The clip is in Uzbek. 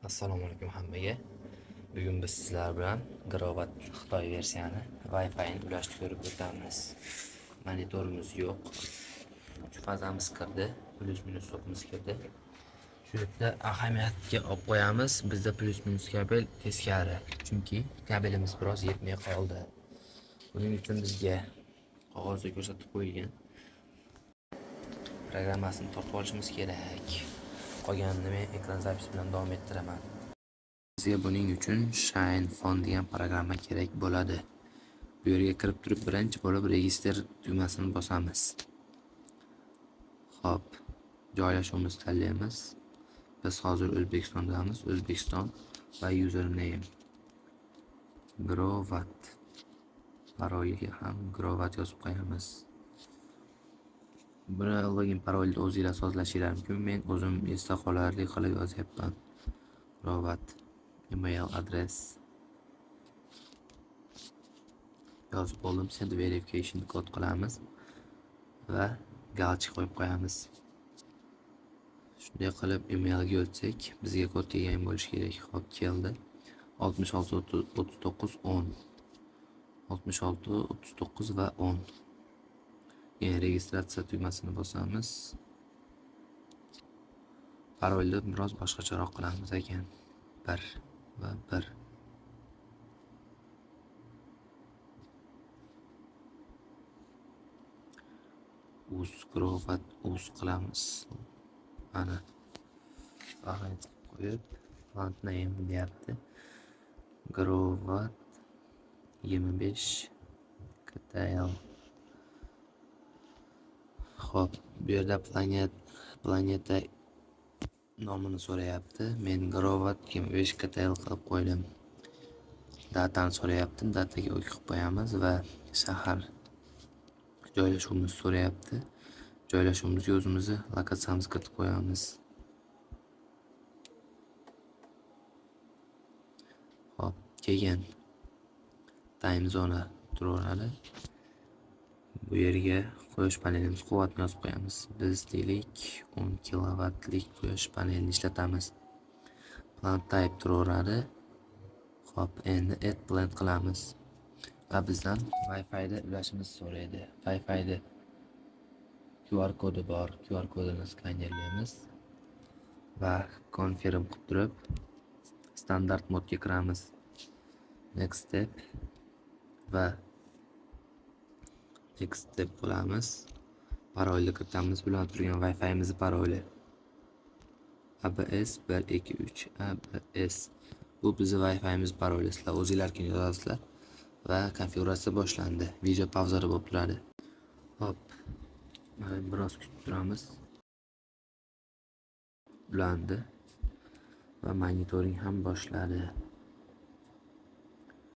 Assalomu alaykum hammaga. Bugun biz sizlar bilan Grovat Xitoy versiyani Wi-Fi ni ulashni ko'rib o'tamiz. Monitorimiz yo'q. Uch fazamiz kirdi, plus minus tokimiz kirdi. Shu yerda ahamiyatga olib qo'yamiz. Bizda plus minus kabel teskari, chunki kabelimiz biroz yetmay qoldi. Buning uchun bizga qog'ozda ko'rsatib qo'yilgan programmasini tortib olishimiz kerak. Qolganini men ekran zapis bilan davom ettiraman. Bizga buning uchun Shine Phone degan programma kerak bo'ladi. Bu yerga kirib turib birinchi bo'lib register tugmasini bosamiz. Xo'p, joylashuvimizni tanlaymiz. Biz hozir O'zbekistondamiz. O'zbekiston va username Grovat. Paroliga ham Grovat yozib qo'yamiz. Buni login parolni o'zingizlar sozlashinglar mumkin. Men o'zim esda qolarli qilib yozyapman. Grovat email adres yozib bo'ldim. Send verification kod qilamiz va galchik qo'yib qo'yamiz. Shunday qilib emailga o'tsak, bizga kod kelgan bo'lishi kerak. Xo'p, keldi. 66 39 10 66 39 va 10. Yana registratsiya tugmasini bosamiz. Parolni biroz boshqacharoq qilamiz ekan. 1 va 1. Grovat qilamiz. Mana faqat qo'yib plant name deyapti. Grovat 25 KTL. Xo'p, bu yerda planeta nomini so'rayapti. Men Grovat 25 KTL qilib qo'ydim. Datani so'rayapti. Dataga o'q qilib qo'yamiz va shahar joylashuvimizni so'rayapti. Joylashuvimizga o'zimizni lokatsiyamizni kiritib qo'yamiz. Xo'p, keyin time zona turaveradi. Bu yerga quyosh panelimiz quvvatini yozib qo'yamiz. Biz deylik 10 kilovatlik quyosh panelini ishlatamiz. Plant type turaveradi. Xo'p, endi add plant qilamiz. Va bizdan Wi-Fi da ulashimizni so'raydi. Wi-Fi da QR kodi bor. QR kodini skanerlaymiz va confirm qilib turib standart modga kiramiz. Next step va next step qilamiz. Parolni kiritamiz. Bular turgan Wi-Fi'miz paroli. ABS 123 ABS. Bu bizning Wi-Fi'miz paroli. Sizlar o'zingizlarga yozasizlar va konfiguratsiya boshlandi. Video pauzada bo'lib turadi. Hop. Biroz kutib turamiz. Ulandi va monitoring ham boshladi.